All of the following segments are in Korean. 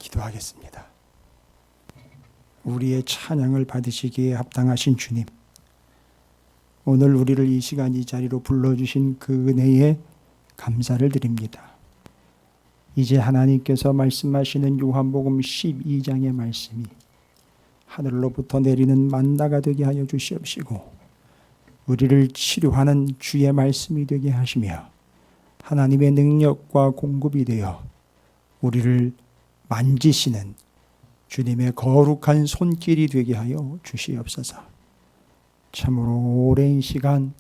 기도하겠습니다. 우리의 찬양을 받으시기에 합당하신 주님, 오늘 우리를 이 시간 이 자리로 불러주신 그 은혜에 감사를 드립니다. 이제 하나님께서 말씀하시는 요한복음 12장의 말씀이 하늘로부터 내리는 만나가 되게 하여 주시옵시고 우리를 치료하는 주의 말씀이 되게 하시며 하나님의 능력과 공급이 되어 우리를 만지시는 주님의 거룩한 손길이 되게 하여 주시옵소서. 참으로 오랜 시간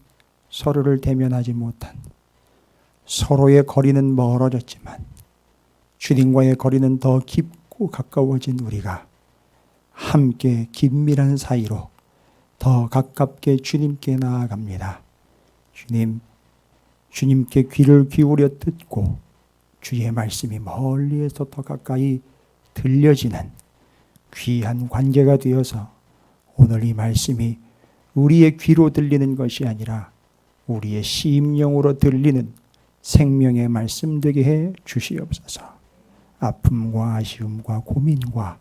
서로를 대면하지 못한, 서로의 거리는 멀어졌지만 주님과의 거리는 더 깊고 가까워진 우리가 함께 긴밀한 사이로 더 가깝게 주님께 나아갑니다. 주님께 귀를 기울여 듣고 주의 말씀이 멀리에서 더 가까이 들려지는 귀한 관계가 되어서 오늘 이 말씀이 우리의 귀로 들리는 것이 아니라 우리의 심령으로 들리는 생명의 말씀 되게 해 주시옵소서. 아픔과 아쉬움과 고민과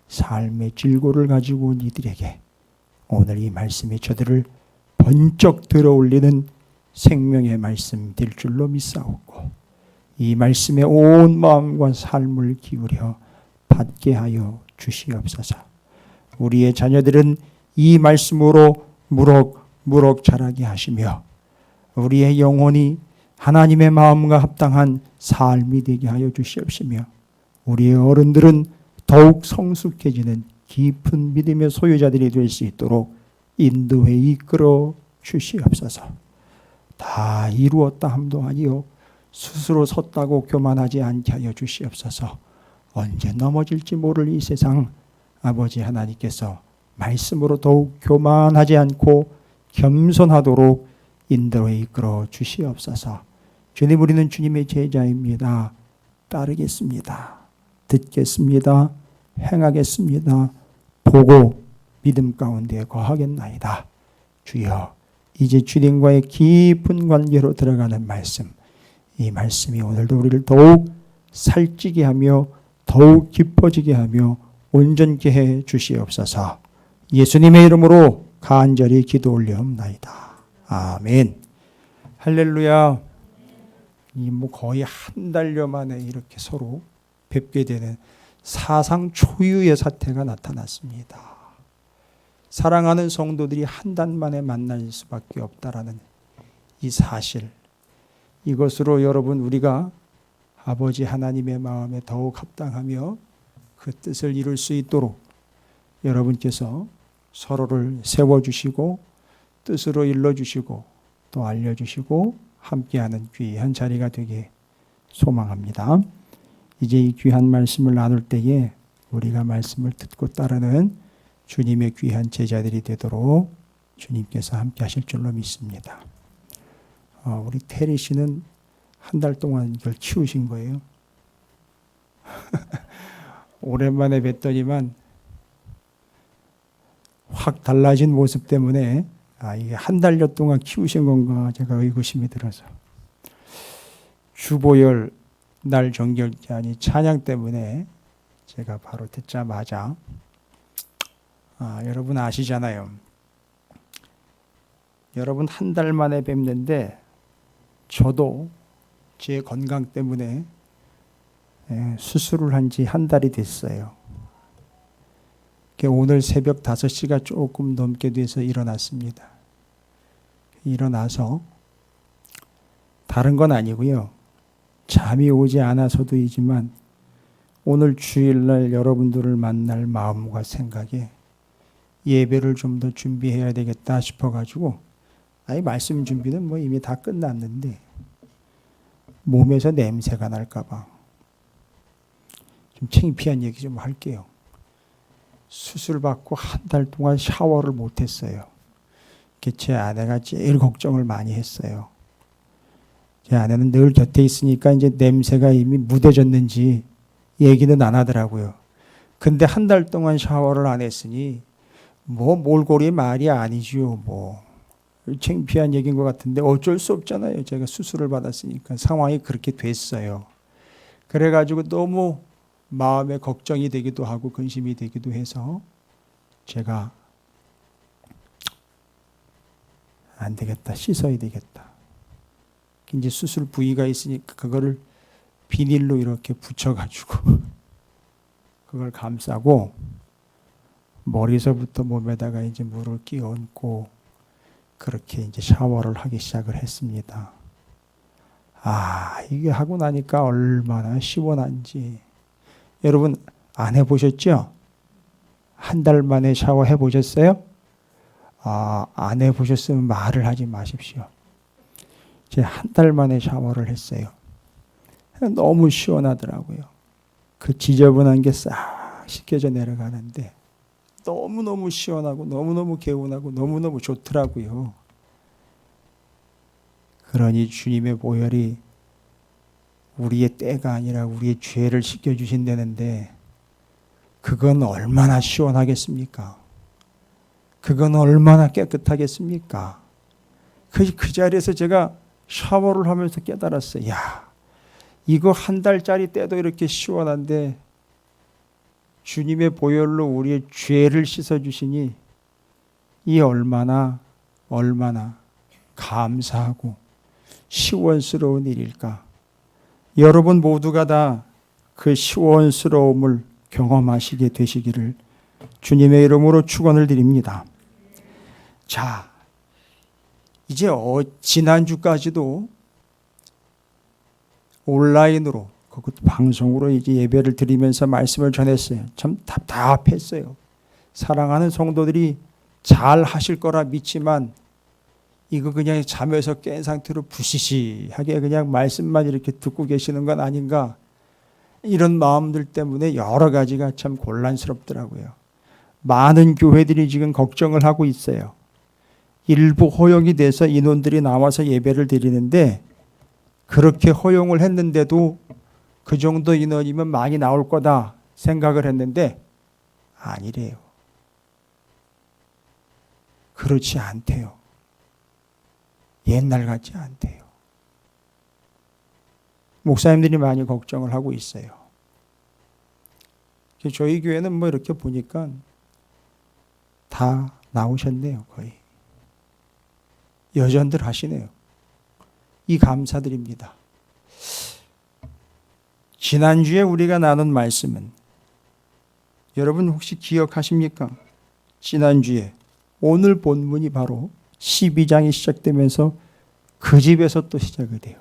삶의 질고를 가지고 온 이들에게 오늘 이 말씀이 저들을 번쩍 들어올리는 생명의 말씀 될 줄로 믿사오고 이 말씀에 온 마음과 삶을 기울여 받게 하여 주시옵소서. 우리의 자녀들은 이 말씀으로 무럭무럭 자라게 하시며 우리의 영혼이 하나님의 마음과 합당한 삶이 되게 하여 주시옵시며 우리의 어른들은 더욱 성숙해지는 깊은 믿음의 소유자들이 될 수 있도록 인도해 이끌어 주시옵소서. 다 이루었다 함도 아니요 스스로 섰다고 교만하지 않게 하여 주시옵소서. 언제 넘어질지 모를 이 세상 아버지 하나님께서 말씀으로 더욱 교만하지 않고 겸손하도록 인도해 이끌어 주시옵소서. 주님, 우리는 주님의 제자입니다. 따르겠습니다. 듣겠습니다. 행하겠습니다. 보고 믿음 가운데 거하겠나이다. 주여, 이제 주님과의 깊은 관계로 들어가는 말씀, 이 말씀이 오늘도 우리를 더욱 살찌게 하며 더욱 깊어지게 하며 온전케 해 주시옵소서. 예수님의 이름으로 간절히 기도 올려옵나이다. 아멘. 할렐루야. 거의 한 달여 만에 이렇게 서로 뵙게 되는 사상 초유의 사태가 나타났습니다. 사랑하는 성도들이 한 달 만에 만날 수밖에 없다라는 이 사실, 이것으로 여러분 우리가 아버지 하나님의 마음에 더욱 합당하며 그 뜻을 이룰 수 있도록 여러분께서 서로를 세워주시고 뜻으로 일러주시고 또 알려주시고 함께하는 귀한 자리가 되게 소망합니다. 이제 이 귀한 말씀을 나눌 때에 우리가 말씀을 듣고 따르는 주님의 귀한 제자들이 되도록 주님께서 함께 하실 줄로 믿습니다. 우리 태리 씨는 한 달 동안 이걸 키우신 거예요. 오랜만에 뵀더니만 확 달라진 모습 때문에 이게 한 달여 동안 키우신 건가 제가 의구심이 들어서 주보열 날 정결제 아니 찬양 때문에 제가 바로 듣자마자 여러분 아시잖아요. 여러분 한 달 만에 뵙는데 저도 제 건강 때문에 수술을 한 지 한 달이 됐어요. 오늘 새벽 5시가 조금 넘게 돼서 일어났습니다. 일어나서 다른 건 아니고요. 잠이 오지 않아서도이지만 오늘 주일날 여러분들을 만날 마음과 생각에 예배를 좀 더 준비해야 되겠다 싶어가지고 말씀 준비는 이미 다 끝났는데 몸에서 냄새가 날까봐 좀 창피한 얘기 좀 할게요. 수술 받고 한 달 동안 샤워를 못했어요. 제 아내가 제일 걱정을 많이 했어요. 제 아내는 늘 곁에 있으니까 이제 냄새가 이미 묻어졌는지 얘기는 안 하더라고요. 근데 한 달 동안 샤워를 안 했으니 몰골이 말이 아니지요. 창피한 얘기인 것 같은데 어쩔 수 없잖아요. 제가 수술을 받았으니까 상황이 그렇게 됐어요. 그래가지고 너무 마음에 걱정이 되기도 하고 근심이 되기도 해서 제가 안 되겠다, 씻어야 되겠다. 이제 수술 부위가 있으니까 그거를 비닐로 이렇게 붙여가지고 그걸 감싸고 머리서부터 몸에다가 이제 물을 끼얹고 그렇게 이제 샤워를 하기 시작을 했습니다. 이게 하고 나니까 얼마나 시원한지. 여러분 안 해보셨죠? 한 달 만에 샤워해 보셨어요? 안 해보셨으면 말을 하지 마십시오. 제가 한 달 만에 샤워를 했어요. 너무 시원하더라고요. 그 지저분한 게 싹 씻겨져 내려가는데 너무너무 시원하고 너무너무 개운하고 너무너무 좋더라고요. 그러니 주님의 보혈이 우리의 때가 아니라 우리의 죄를 씻겨주신다는데 그건 얼마나 시원하겠습니까? 그건 얼마나 깨끗하겠습니까? 그 자리에서 제가 샤워를 하면서 깨달았어요. 야, 이거 한 달짜리 때도 이렇게 시원한데 주님의 보혈로 우리의 죄를 씻어주시니 이 얼마나 감사하고 시원스러운 일일까. 여러분 모두가 다 그 시원스러움을 경험하시게 되시기를 주님의 이름으로 축원을 드립니다. 자, 이제 지난주까지도 온라인으로 그것도 방송으로 이제 예배를 드리면서 말씀을 전했어요. 참 답답했어요. 사랑하는 성도들이 잘 하실 거라 믿지만 이거 그냥 잠에서 깬 상태로 부시시하게 그냥 말씀만 이렇게 듣고 계시는 건 아닌가, 이런 마음들 때문에 여러 가지가 참 곤란스럽더라고요. 많은 교회들이 지금 걱정을 하고 있어요. 일부 허용이 돼서 인원들이 나와서 예배를 드리는데 그렇게 허용을 했는데도 그 정도 인원이면 많이 나올 거다 생각을 했는데 아니래요. 그렇지 않대요. 옛날 같지 않대요. 목사님들이 많이 걱정을 하고 있어요. 저희 교회는 뭐 이렇게 보니까 다 나오셨네요. 거의 여전들 하시네요. 이 감사드립니다. 지난주에 우리가 나눈 말씀은 여러분 혹시 기억하십니까? 지난주에 오늘 본문이 바로 12장이 시작되면서 그 집에서 또 시작이 돼요.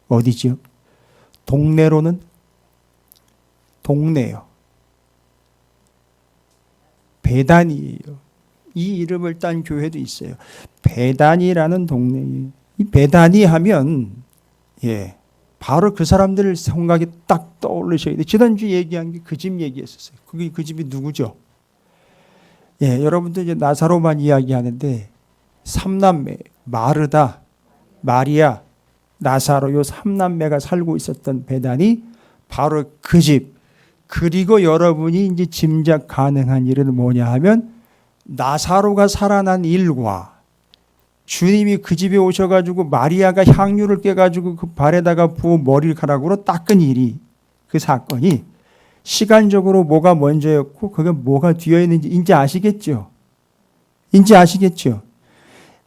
어디지요? 동네로는 동네요. 베단이에요. 이 이름을 딴 교회도 있어요. 베단이라는 동네. 이 베단이 하면 바로 그 사람들 생각이 딱 떠오르셔야 돼요. 지난주 얘기한 게 그 집 얘기했었어요. 그 집이 누구죠? 여러분들 이제 나사로만 이야기하는데 삼남매 마르다, 마리아, 나사로 요 삼남매가 살고 있었던 베단이 바로 그 집. 그리고 여러분이 이제 짐작 가능한 일은 뭐냐 하면 나사로가 살아난 일과 주님이 그 집에 오셔가지고 마리아가 향유를 깨가지고 그 발에다가 부어 머리카락으로 닦은 일이, 그 사건이 시간적으로 뭐가 먼저였고 그게 뭐가 뒤에 있는지 이제 아시겠죠? 이제 아시겠죠?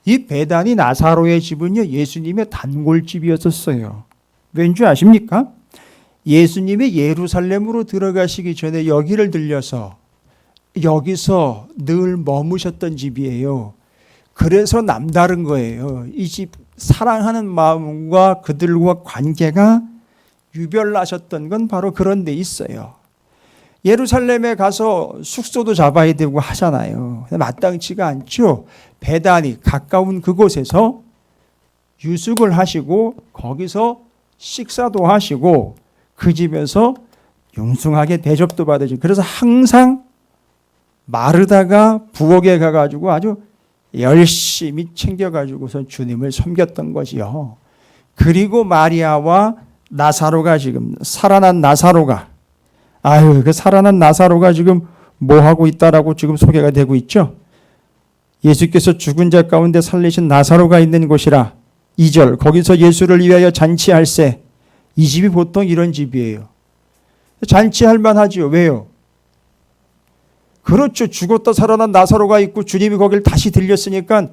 이 베단이 나사로의 집은요 예수님의 단골집이었었어요. 왠지 아십니까? 예수님이 예루살렘으로 들어가시기 전에 여기를 들려서 여기서 늘 머무셨던 집이에요. 그래서 남다른 거예요. 이 집 사랑하는 마음과 그들과 관계가 유별나셨던 건 바로 그런 데 있어요. 예루살렘에 가서 숙소도 잡아야 되고 하잖아요. 마땅치가 않죠. 베단이 가까운 그곳에서 유숙을 하시고 거기서 식사도 하시고 그 집에서 융숭하게 대접도 받으시고, 그래서 항상 마르다가 부엌에 가가지고 아주 열심히 챙겨가지고서 주님을 섬겼던 것이요. 그리고 마리아와 나사로가 지금 살아난 나사로가 그 살아난 나사로가 지금 뭐 하고 있다라고 지금 소개가 되고 있죠. 예수께서 죽은 자 가운데 살리신 나사로가 있는 곳이라 2절 거기서 예수를 위하여 잔치할세. 이 집이 보통 이런 집이에요. 잔치할 만하지요. 왜요? 그렇죠. 죽었다 살아난 나사로가 있고 주님이 거기를 다시 들렸으니까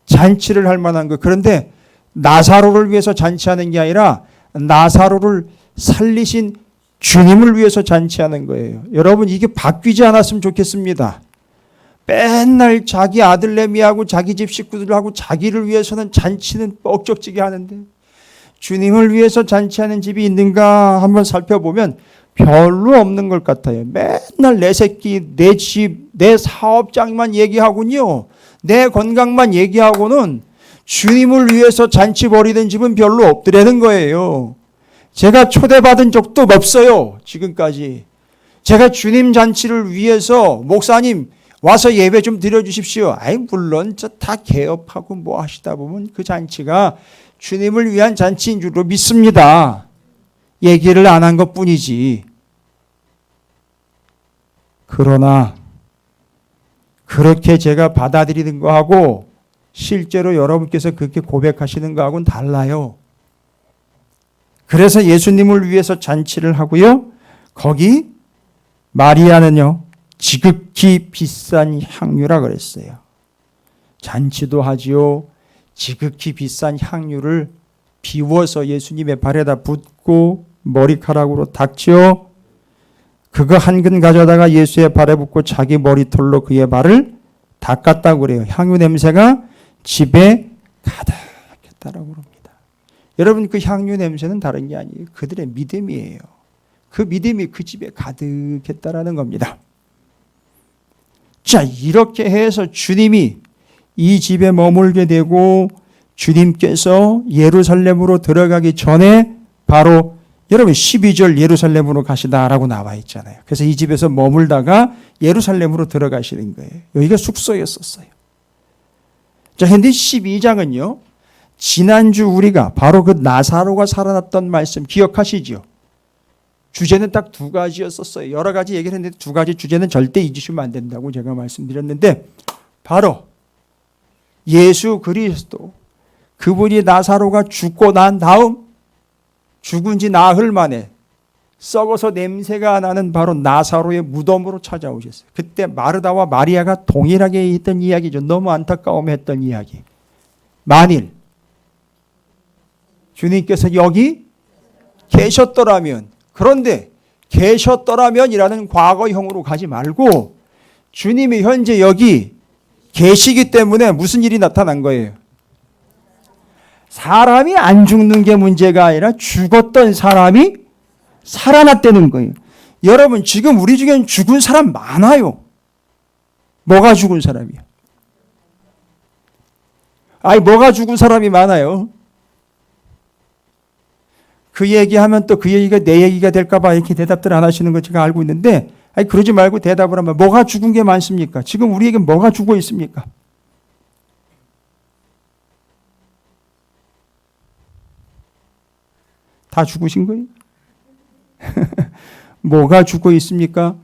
잔치를 할 만한 거. 그런데 나사로를 위해서 잔치하는 게 아니라 나사로를 살리신 주님을 위해서 잔치하는 거예요. 여러분, 이게 바뀌지 않았으면 좋겠습니다. 맨날 자기 아들내미하고 자기 집 식구들하고 자기를 위해서는 잔치는 뻑적지게 하는데 주님을 위해서 잔치하는 집이 있는가 한번 살펴보면 별로 없는 것 같아요. 맨날 내 새끼, 내 집, 내 사업장만 얘기하군요. 내 건강만 얘기하고는 주님을 위해서 잔치 벌이는 집은 별로 없더라는 거예요. 제가 초대받은 적도 없어요. 지금까지. 제가 주님 잔치를 위해서 목사님 와서 예배 좀 드려주십시오. 아이 물론 저 다 개업하고 뭐 하시다 보면 그 잔치가 주님을 위한 잔치인 줄로 믿습니다. 얘기를 안 한 것뿐이지. 그러나 그렇게 제가 받아들이는 거하고 실제로 여러분께서 그렇게 고백하시는 거하고는 달라요. 그래서 예수님을 위해서 잔치를 하고요. 거기 마리아는요. 지극히 비싼 향유라 그랬어요. 잔치도 하지요. 지극히 비싼 향유를 비워서 예수님의 발에다 붓고 머리카락으로 닦지요. 그거 한 근 가져다가 예수의 발에 붓고 자기 머리털로 그의 발을 닦았다고 그래요. 향유 냄새가 집에 가득했다라고 그럽니다. 여러분, 그 향유 냄새는 다른 게 아니에요. 그들의 믿음이에요. 그 믿음이 그 집에 가득했다라는 겁니다. 자, 이렇게 해서 주님이 이 집에 머물게 되고 주님께서 예루살렘으로 들어가기 전에 바로 여러분 12절 예루살렘으로 가시다라고 나와 있잖아요. 그래서 이 집에서 머물다가 예루살렘으로 들어가시는 거예요. 여기가 숙소였었어요. 자, 근데 12장은요. 지난주 우리가 바로 그 나사로가 살아났던 말씀 기억하시죠? 주제는 딱 두 가지였었어요. 여러 가지 얘기를 했는데 두 가지 주제는 절대 잊으시면 안 된다고 제가 말씀드렸는데 바로 예수 그리스도 그분이 나사로가 죽고 난 다음 죽은 지 나흘 만에 썩어서 냄새가 나는 바로 나사로의 무덤으로 찾아오셨어요. 그때 마르다와 마리아가 동일하게 했던 이야기죠. 너무 안타까움했던 이야기. 만일 주님께서 여기 계셨더라면, 그런데 계셨더라면이라는 과거형으로 가지 말고 주님이 현재 여기 계시기 때문에 무슨 일이 나타난 거예요? 사람이 안 죽는 게 문제가 아니라 죽었던 사람이 살아났다는 거예요. 여러분, 지금 우리 중엔 죽은 사람 많아요. 뭐가 죽은 사람이야? 아니, 뭐가 죽은 사람이 많아요? 그 얘기하면 또 그 얘기가 내 얘기가 될까봐 이렇게 대답들 안 하시는 거 제가 알고 있는데, 아니, 그러지 말고 대답을 하면 뭐가 죽은 게 많습니까? 지금 우리에게 뭐가 죽어 있습니까? 다 죽으신 거예요? 뭐가 죽어 있습니까?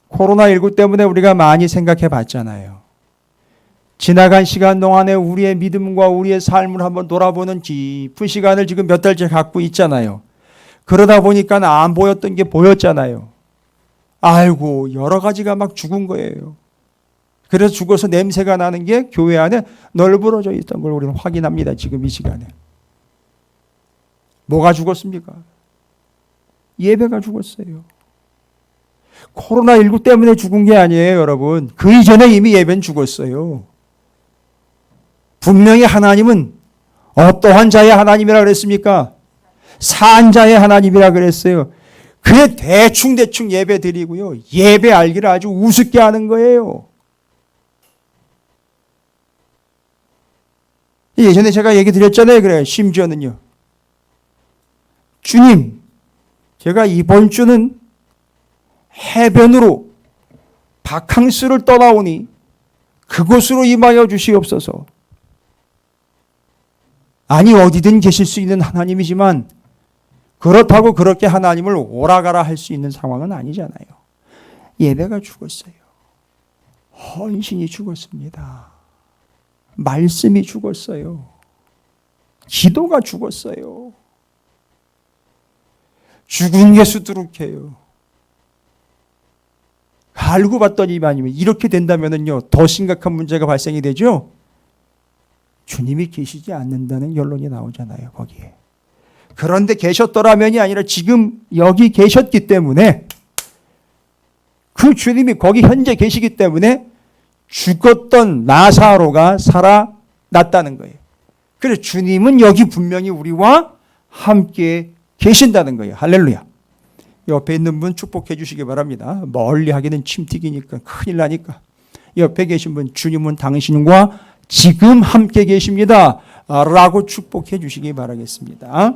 코로나19 때문에 우리가 많이 생각해 봤잖아요. 지나간 시간 동안에 우리의 믿음과 우리의 삶을 한번 돌아보는 깊은 시간을 지금 몇 달째 갖고 있잖아요. 그러다 보니까 안 보였던 게 보였잖아요. 아이고, 여러 가지가 막 죽은 거예요. 그래서 죽어서 냄새가 나는 게 교회 안에 널브러져 있던 걸 우리는 확인합니다. 지금 이 시간에. 뭐가 죽었습니까? 예배가 죽었어요. 코로나19 때문에 죽은 게 아니에요, 여러분. 그 이전에 이미 예배는 죽었어요. 분명히 하나님은 어떠한 자의 하나님이라 그랬습니까? 산 자의 하나님이라 그랬어요. 그게 대충 예배 드리고요. 예배 알기를 아주 우습게 하는 거예요. 예전에 제가 얘기 드렸잖아요. 그래요. 심지어는요. 주님, 제가 이번 주는 해변으로 바캉스를 떠나오니 그곳으로 임하여 주시옵소서. 아니, 어디든 계실 수 있는 하나님이지만 그렇다고 그렇게 하나님을 오라가라 할 수 있는 상황은 아니잖아요. 예배가 죽었어요. 헌신이 죽었습니다. 말씀이 죽었어요. 기도가 죽었어요. 죽은 게 수두룩해요. 알고 봤더니만이면 이렇게 된다면요 더 심각한 문제가 발생이 되죠. 주님이 계시지 않는다는 결론이 나오잖아요. 거기에. 그런데 계셨더라면이 아니라 지금 여기 계셨기 때문에 그 주님이 거기 현재 계시기 때문에 죽었던 라사로가 살아났다는 거예요. 그래서 주님은 여기 분명히 우리와 함께 계신다는 거예요. 할렐루야. 옆에 있는 분 축복해 주시기 바랍니다. 멀리 하기는 침튀기니까 큰일 나니까. 옆에 계신 분 주님은 당신과 지금 함께 계십니다 라고 축복해 주시기 바라겠습니다.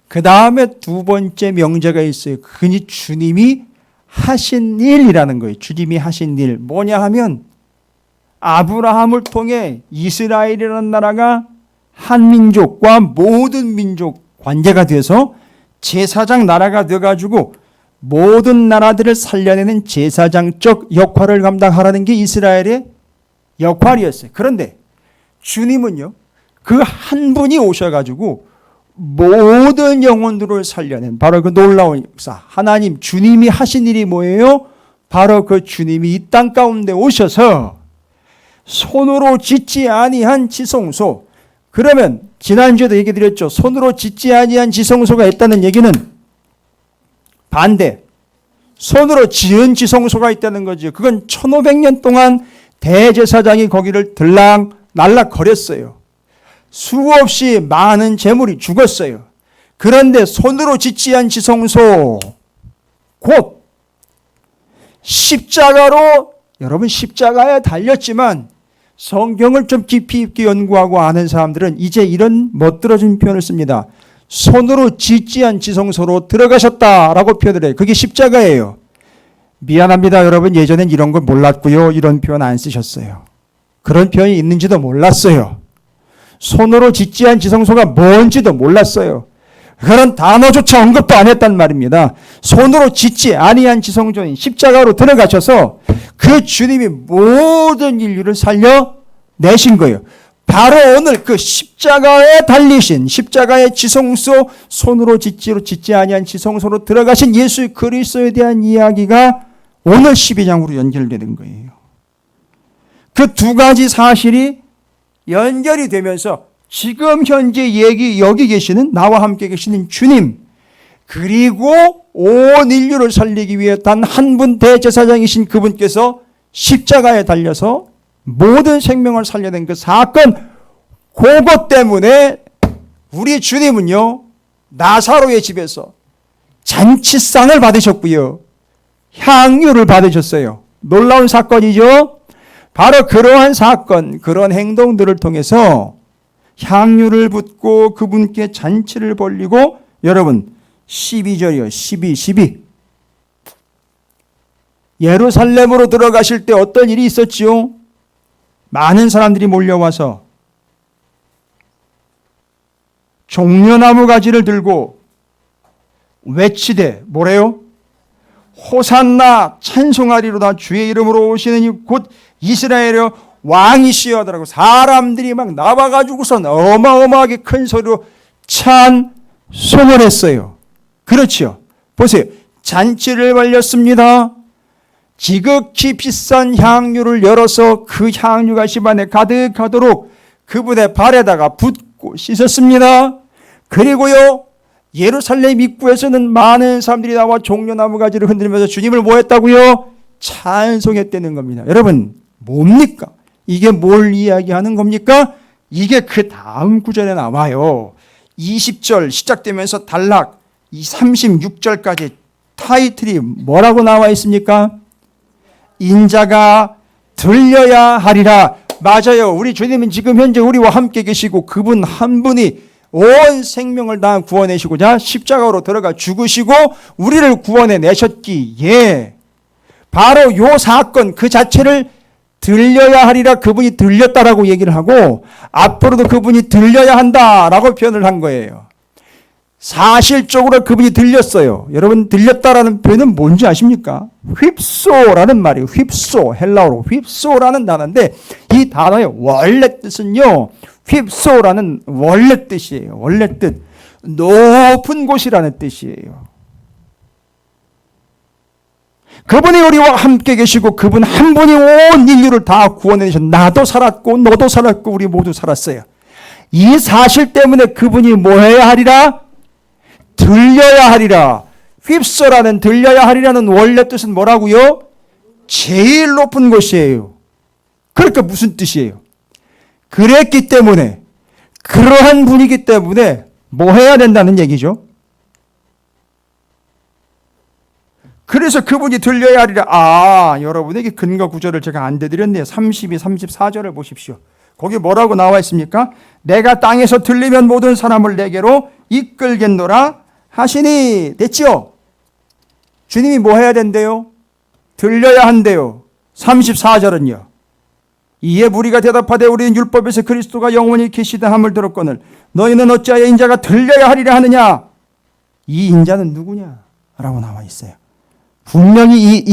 그 다음에 두 번째 명제가 있어요. 그니 주님이 하신 일이라는 거예요. 주님이 하신 일 뭐냐 하면 아브라함을 통해 이스라엘이라는 나라가 한 민족과 모든 민족 관계가 돼서 제사장 나라가 되어가지고 모든 나라들을 살려내는 제사장적 역할을 감당하라는 게 이스라엘의 역할이었어요. 그런데 주님은요, 그 한 분이 오셔가지고 모든 영혼들을 살려낸 바로 그 놀라운 역사. 하나님 주님이 하신 일이 뭐예요? 바로 그 주님이 이 땅 가운데 오셔서 손으로 짓지 아니한 지성소. 그러면 지난주에도 얘기 드렸죠. 손으로 짓지 아니한 지성소가 있다는 얘기는 반대. 손으로 지은 지성소가 있다는 거죠. 그건 1500년 동안 대제사장이 거기를 날락거렸어요. 수없이 많은 재물이 죽었어요. 그런데 손으로 짓지 않은 지성소, 곧 십자가로, 여러분 십자가에 달렸지만 성경을 좀 깊이 있게 연구하고 아는 사람들은 이제 이런 멋들어진 표현을 씁니다. 손으로 짓지 않은 지성소로 들어가셨다라고 표현을 해요. 그게 십자가예요. 미안합니다. 여러분 예전엔 이런 걸 몰랐고요. 이런 표현 안 쓰셨어요. 그런 표현이 있는지도 몰랐어요. 손으로 짓지 않은 지성소가 뭔지도 몰랐어요. 그런 단어조차 언급도 안 했단 말입니다. 손으로 짓지 아니한 지성소인 십자가로 들어가셔서 그 주님이 모든 인류를 살려내신 거예요. 바로 오늘 그 십자가에 달리신 십자가의 지성소, 손으로 짓지 아니한 지성소로 들어가신 예수 그리스도에 대한 이야기가 오늘 12장으로 연결되는 거예요. 그 두 가지 사실이 연결이 되면서 지금 현재 여기 계시는 나와 함께 계시는 주님, 그리고 온 인류를 살리기 위해 단 한 분 대제사장이신 그분께서 십자가에 달려서 모든 생명을 살려낸 그 사건, 그것 때문에 우리 주님은요 나사로의 집에서 잔치상을 받으셨고요, 향유를 받으셨어요. 놀라운 사건이죠. 바로 그러한 사건, 그런 행동들을 통해서 향유를 붓고 그분께 잔치를 벌리고, 여러분 12절이요. 12. 예루살렘으로 들어가실 때 어떤 일이 있었지요? 많은 사람들이 몰려와서 종려나무 가지를 들고 외치되 뭐래요? 호산나 찬송하리로다 주의 이름으로 오시는 이 곧 이스라엘의 왕이시여 하더라고. 사람들이 막 나와가지고선 어마어마하게 큰 소리로 찬송을 했어요. 그렇죠. 보세요. 잔치를 벌렸습니다. 지극히 비싼 향유를 열어서 그 향유가 집안에 가득하도록 그분의 발에다가 붓고 씻었습니다. 그리고요, 예루살렘 입구에서는 많은 사람들이 나와 종려나무 가지를 흔들면서 주님을 뭐 했다고요? 찬송했다는 겁니다. 여러분 뭡니까? 이게 뭘 이야기하는 겁니까? 이게 그 다음 구절에 나와요. 20절 시작되면서 단락 36절까지 타이틀이 뭐라고 나와 있습니까? 인자가 들려야 하리라. 맞아요. 우리 주님은 지금 현재 우리와 함께 계시고 그분 한 분이 온 생명을 다 구원내시고자 십자가로 들어가 죽으시고 우리를 구원해내셨기에 바로 요 사건 그 자체를 들려야 하리라. 그분이 들렸다라고 얘기를 하고 앞으로도 그분이 들려야 한다라고 표현을 한 거예요. 사실적으로 그분이 들렸어요. 여러분 들렸다라는 표현은 뭔지 아십니까? 휩소라는 말이에요. 휩소, 헬라어로 휩소라는 단어인데 이 단어의 원래 뜻은요. 휩소라는 원래 뜻이에요. 원래 뜻. 높은 곳이라는 뜻이에요. 그분이 우리와 함께 계시고 그분 한 분이 온 인류를 다 구원해 주셨. 나도 살았고 너도 살았고 우리 모두 살았어요. 이 사실 때문에 그분이 뭐 해야 하리라? 들려야 하리라. 휩소라는 들려야 하리라는 원래 뜻은 뭐라고요? 제일 높은 곳이에요. 그러니까 무슨 뜻이에요? 그랬기 때문에 그러한 분이기 때문에 뭐 해야 된다는 얘기죠? 그래서 그분이 들려야 하리라. 여러분에게 근거 구절을 제가 안 대드렸네요. 32, 34절을 보십시오. 거기 뭐라고 나와 있습니까? 내가 땅에서 들리면 모든 사람을 내게로 이끌겠노라 하시니. 됐죠? 주님이 뭐 해야 된대요? 들려야 한대요. 34절은요. 이에 무리가 대답하되 우리는 율법에서 그리스도가 영원히 계시다 함을 들었거늘 너희는 어찌하여 인자가 들려야 하리라 하느냐. 이 인자는 누구냐? 라고 나와 있어요. 분명히 이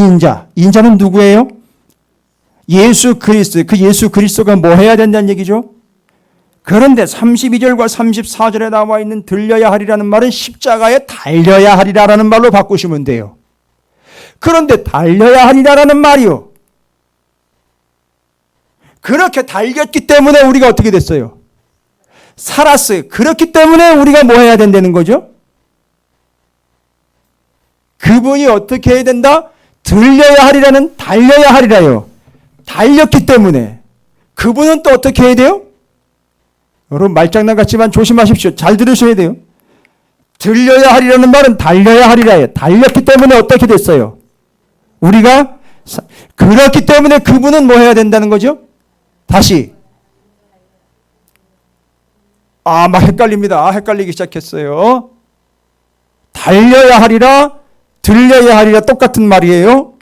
인자는 누구예요? 예수 그리스도. 그 예수 그리스도가 뭐 해야 된다는 얘기죠? 그런데 32절과 34절에 나와 있는 들려야 하리라는 말은 십자가에 달려야 하리라라는 말로 바꾸시면 돼요. 그런데 달려야 하리라라는 말이요. 그렇게 달렸기 때문에 우리가 어떻게 됐어요? 살았어요. 그렇기 때문에 우리가 뭐 해야 된다는 거죠? 그분이 어떻게 해야 된다? 들려야 하리라는 달려야 하리라요. 달렸기 때문에. 그분은 또 어떻게 해야 돼요? 여러분 말장난 같지만 조심하십시오. 잘 들으셔야 돼요. 들려야 하리라는 말은 달려야 하리라예요. 달렸기 때문에 어떻게 됐어요? 우리가 그렇기 때문에 그분은 뭐 해야 된다는 거죠? 다시. 막 헷갈립니다. 헷갈리기 시작했어요. 달려야 하리라, 들려야 하리라 똑같은 말이에요.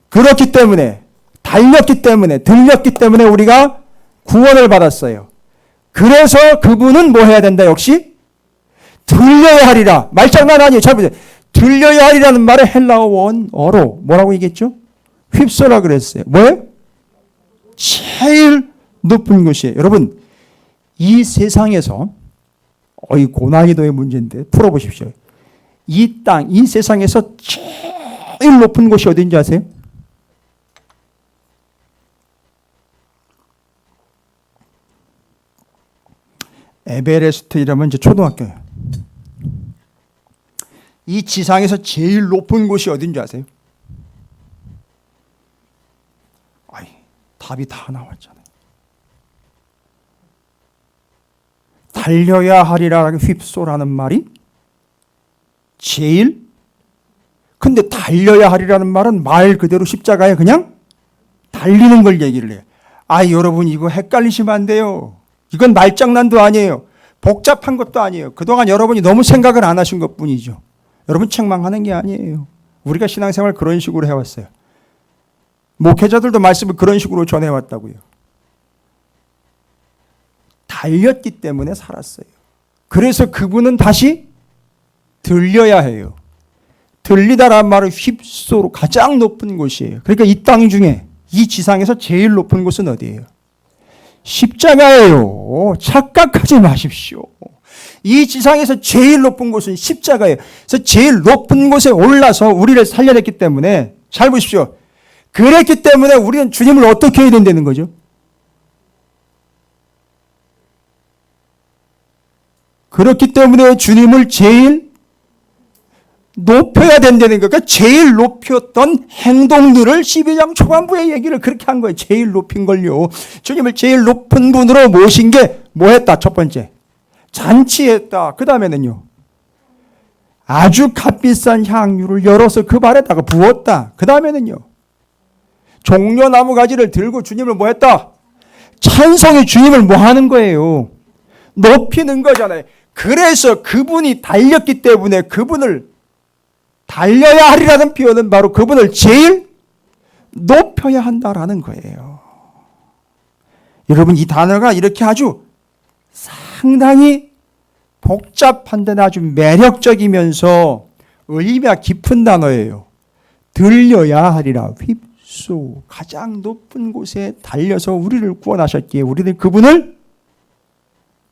그렇기 때문에, 달렸기 때문에, 들렸기 때문에 우리가 구원을 받았어요. 그래서 그분은 뭐 해야 된다 역시? 들려야 하리라. 말장난 아니에요. 잘 보세요. 들려야 하리라는 말의 헬라어 원어로 뭐라고 얘기했죠? 휩소라 그랬어요. 뭐예요? 제일 높은 곳이에요. 여러분 이 세상에서 이 고난이도의 문제인데 풀어보십시오. 이 땅, 이 세상에서 제일 높은 곳이 어딘지 아세요? 에베레스트 이러면 이제 초등학교예요. 이 지상에서 제일 높은 곳이 어딘지 아세요? 답이 다 나왔잖아요. 달려야 하리라는 휩소라는 말이 제일, 근데 달려야 하리라는 말은 말 그대로 십자가에 그냥 달리는 걸 얘기를 해요. 여러분 이거 헷갈리시면 안 돼요. 이건 말장난도 아니에요. 복잡한 것도 아니에요. 그동안 여러분이 너무 생각을 안 하신 것뿐이죠. 여러분 책망하는 게 아니에요. 우리가 신앙생활 그런 식으로 해왔어요. 목회자들도 말씀을 그런 식으로 전해왔다고요. 달렸기 때문에 살았어요. 그래서 그분은 다시 들려야 해요. 들리다라는 말은 휩소로 가장 높은 곳이에요. 그러니까 이 땅 중에 이 지상에서 제일 높은 곳은 어디예요? 십자가예요. 착각하지 마십시오. 이 지상에서 제일 높은 곳은 십자가예요. 그래서 제일 높은 곳에 올라서 우리를 살려냈기 때문에 잘 보십시오. 그랬기 때문에 우리는 주님을 어떻게 해야 된다는 거죠? 그렇기 때문에 주님을 제일 높여야 된다는 거니까 제일 높였던 행동들을 12장 초반부의 얘기를 그렇게 한 거예요. 제일 높인 걸요. 주님을 제일 높은 분으로 모신 게 뭐 했다? 첫 번째. 잔치했다. 그 다음에는요. 아주 값비싼 향유를 열어서 그 발에다가 부었다. 그 다음에는요. 종려나무 가지를 들고 주님을 뭐 했다? 찬송의 주님을 뭐 하는 거예요? 높이는 거잖아요. 그래서 그분이 달렸기 때문에 그분을 달려야 하리라는 표현은 바로 그분을 제일 높여야 한다라는 거예요. 여러분 이 단어가 이렇게 아주 상당히 복잡한데 아주 매력적이면서 의미가 깊은 단어예요. 들려야 하리라. 휩소 가장 높은 곳에 달려서 우리를 구원하셨기에 우리는 그분을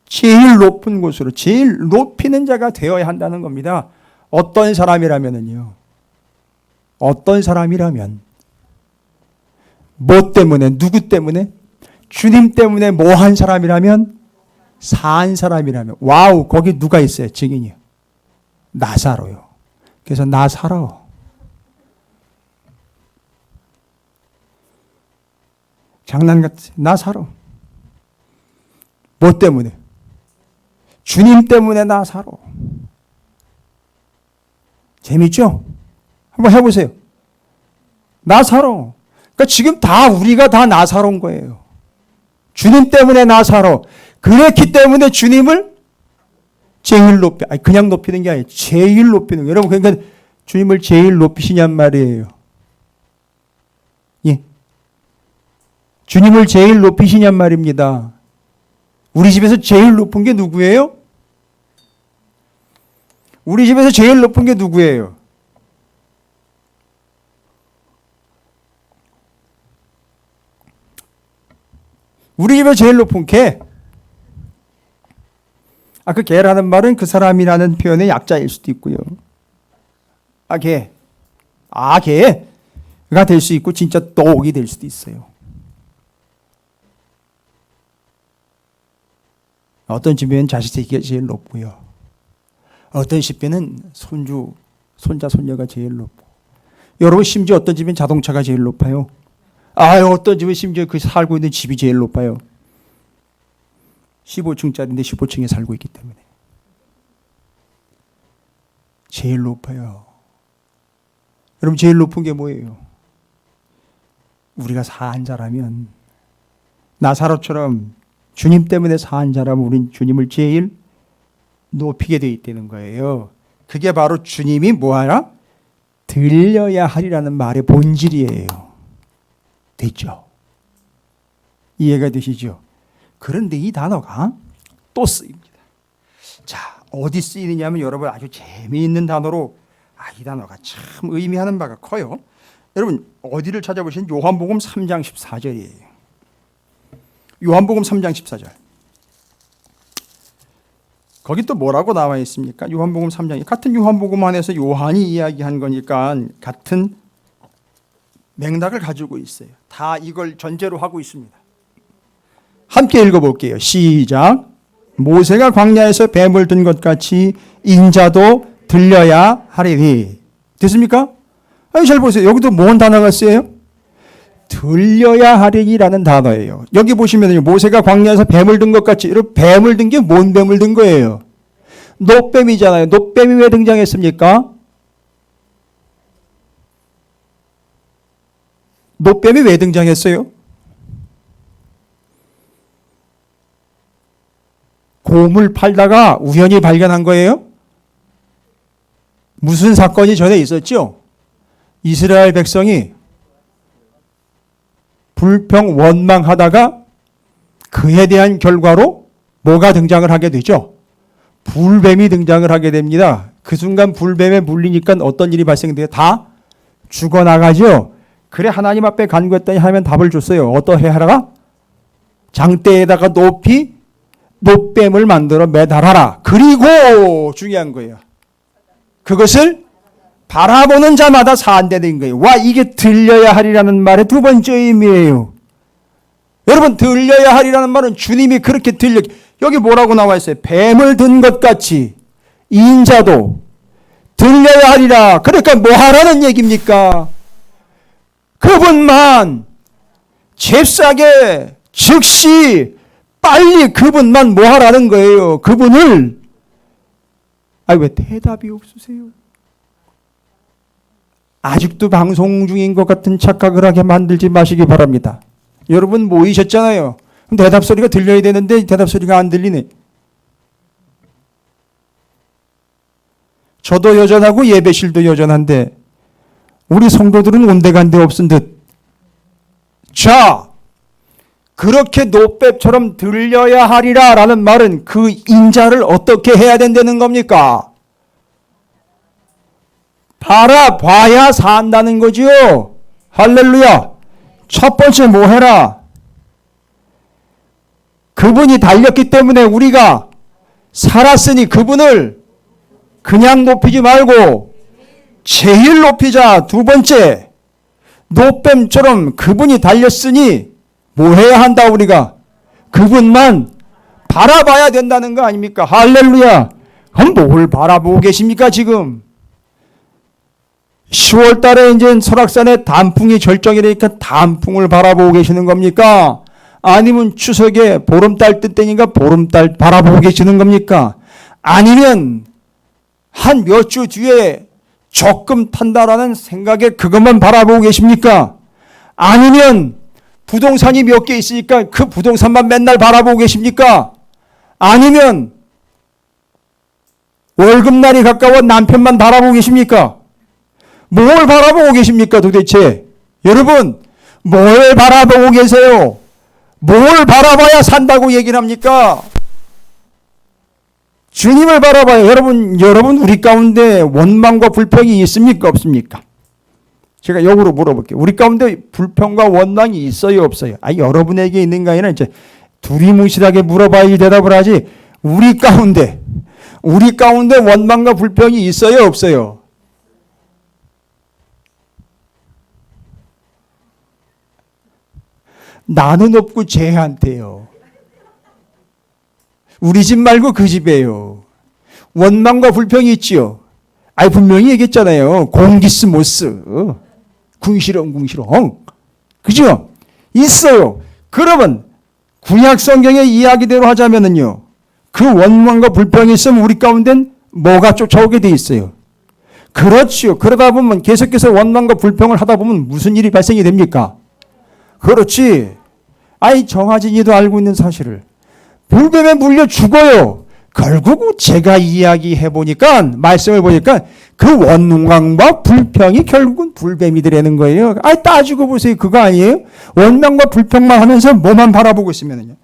제일 높은 곳으로 제일 높이는 자가 되어야 한다는 겁니다. 어떤 사람이라면요. 어떤 사람이라면 뭐 때문에 누구 때문에 주님 때문에 뭐 한 사람이라면 산 사람이라면 와우 거기 누가 있어요? 증인이요. 나사로요. 그래서 나 살아. 장난 같아. 나 살아. 뭐 때문에? 주님 때문에 나 살아. 재밌죠? 한번 해보세요. 나 살아. 그러니까 지금 다 우리가 다 나 살아온 거예요. 주님 때문에 나 살아. 그랬기 때문에 주님을 제일 높이, 아니 그냥 높이는 게 아니에요. 제일 높이는 거예요. 여러분 그러니까 주님을 제일 높이시냔 말이에요. 예. 주님을 제일 높이시냔 말입니다. 우리 집에서 제일 높은 게 누구예요? 우리 집에서 제일 높은 게 누구예요? 우리 집에서 제일 높은 개. 그 개라는 말은 그 사람이라는 표현의 약자일 수도 있고요. 개. 개가 될 수 있고 진짜 떡이 될 수도 있어요. 어떤 집에는 자식 새끼가 제일 높고요. 어떤 집에는 손주, 손자, 손녀가 제일 높고. 여러분 심지어 어떤 집엔 자동차가 제일 높아요. 어떤 집은 심지어 그 살고 있는 집이 제일 높아요. 15층짜리인데 15층에 살고 있기 때문에. 제일 높아요. 여러분 제일 높은 게 뭐예요? 우리가 사한 자라면 나사로처럼 주님 때문에 사한 자라면 우린 주님을 제일 높이게 돼 있다는 거예요. 그게 바로 주님이 뭐하라? 들려야 하리라는 말의 본질이에요. 됐죠? 이해가 되시죠? 그런데 이 단어가 또 쓰입니다. 자, 어디 쓰이느냐면 여러분 아주 재미있는 단어로 이 단어가 참 의미하는 바가 커요. 여러분 어디를 찾아보시면 요한복음 3장 14절이에요. 요한복음 3장 14절. 거기 또 뭐라고 나와 있습니까? 요한복음 3장. 같은 요한복음 안에서 요한이 이야기한 거니까 같은 맥락을 가지고 있어요. 다 이걸 전제로 하고 있습니다. 함께 읽어볼게요. 시작. 모세가 광야에서 뱀을 든 것 같이 인자도 들려야 하리니. 됐습니까? 잘 보세요. 여기도 뭔 단어가 쓰여요? 들려야 하리니라는 단어예요. 여기 보시면 모세가 광야에서 뱀을 든 것 같이. 여러분 뱀을 든 게 뭔 뱀을 든 거예요? 놋뱀이잖아요. 놋뱀이 왜 등장했습니까? 놋뱀이 왜 등장했어요? 곰을 팔다가 우연히 발견한 거예요? 무슨 사건이 전에 있었죠? 이스라엘 백성이 불평 원망하다가 그에 대한 결과로 뭐가 등장을 하게 되죠? 불뱀이 등장을 하게 됩니다. 그 순간 불뱀에 물리니까 어떤 일이 발생돼요? 다 죽어나가죠? 그래 하나님 앞에 간구했더니 하나님은 답을 줬어요. 어떠해 하라가? 장대에다가 높이 놋뱀을 만들어 매달아라. 그리고 중요한 거예요. 그것을 바라보는 자마다 사한되는 거예요. 이게 들려야 하리라는 말의 두 번째 의미예요. 여러분 들려야 하리라는 말은 주님이 그렇게 여기 뭐라고 나와 있어요? 뱀을 든 것 같이 인자도 들려야 하리라. 그러니까 뭐 하라는 얘기입니까? 그분만 잽싸게 즉시 빨리 그분만 뭐 하라는 거예요? 그분을 왜 대답이 없으세요? 아직도 방송 중인 것 같은 착각을 하게 만들지 마시기 바랍니다. 여러분 모이셨잖아요. 그럼 대답 소리가 들려야 되는데 대답 소리가 안 들리네. 저도 여전하고 예배실도 여전한데 우리 성도들은 온데간데 없은 듯. 자, 그렇게 노뱀처럼 들려야 하리라 라는 말은 그 인자를 어떻게 해야 된다는 겁니까? 바라봐야 산다는 거지요. 할렐루야. 첫 번째 뭐 해라? 그분이 달렸기 때문에 우리가 살았으니 그분을 그냥 높이지 말고 제일 높이자. 두 번째, 노뱀처럼 그분이 달렸으니 뭐 해야 한다 우리가? 그분만 바라봐야 된다는 거 아닙니까? 할렐루야. 그럼 뭘 바라보고 계십니까 지금? 10월 달에 이제 설악산에 단풍이 절정이니까 단풍을 바라보고 계시는 겁니까? 아니면 추석에 보름달 뜻되니까 보름달 바라보고 계시는 겁니까? 아니면 한 몇 주 뒤에 적금 탄다라는 생각에 그것만 바라보고 계십니까? 아니면 부동산이 몇 개 있으니까 그 부동산만 맨날 바라보고 계십니까? 아니면 월급날이 가까워 남편만 바라보고 계십니까? 뭘 바라보고 계십니까 도대체? 여러분 뭘 바라보고 계세요? 뭘 바라봐야 산다고 얘기를 합니까? 주님을 바라봐요. 여러분 우리 가운데 원망과 불평이 있습니까? 없습니까? 제가 역으로 물어볼게요. 우리 가운데 불평과 원망이 있어요? 없어요? 여러분에게 있는가 아니라 이제 두리뭉실하게 물어봐야지 대답을 하지. 우리 가운데 원망과 불평이 있어요? 없어요? 나는 없고 쟤한테요. 우리 집 말고 그 집이에요. 원망과 불평이 있지요. 분명히 얘기했잖아요. 공기스모스. 궁시렁. 그죠? 있어요. 그러면 구약 성경의 이야기대로 하자면은요. 그 원망과 불평이 있으면 우리 가운데는 뭐가 쫓아오게 돼 있어요. 그렇지요. 그러다 보면 계속해서 원망과 불평을 하다 보면 무슨 일이 발생이 됩니까? 그렇지. 정하진이도 알고 있는 사실을. 불뱀에 물려 죽어요. 결국 제가 이야기해보니까, 말씀을 보니까 그 원망과 불평이 결국은 불뱀이 되라는 거예요. 따지고 보세요. 그거 아니에요? 원망과 불평만 하면서 뭐만 바라보고 있으면요.